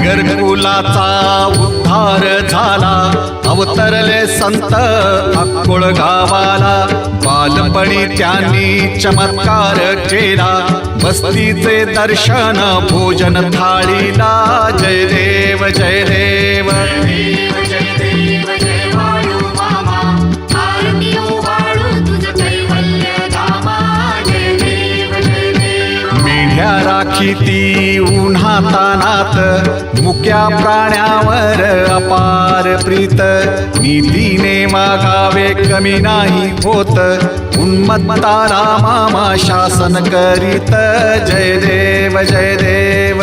नगरकुलाचा उद्धार झाला, अवतरले संत अक्कोळ गावाला. बालपणी त्यांनी चमत्कार केला, बस्तीचे दर्शन भोजन थाळीला. जय देव जय देव मेढ्या राखीती उन्हातानात, मुक्या प्राण्यावर अपार प्रीत. नीतीने मागावे कमी नाही होत, उन्मत्ताला मामा शासन करीत. जय देव जय देव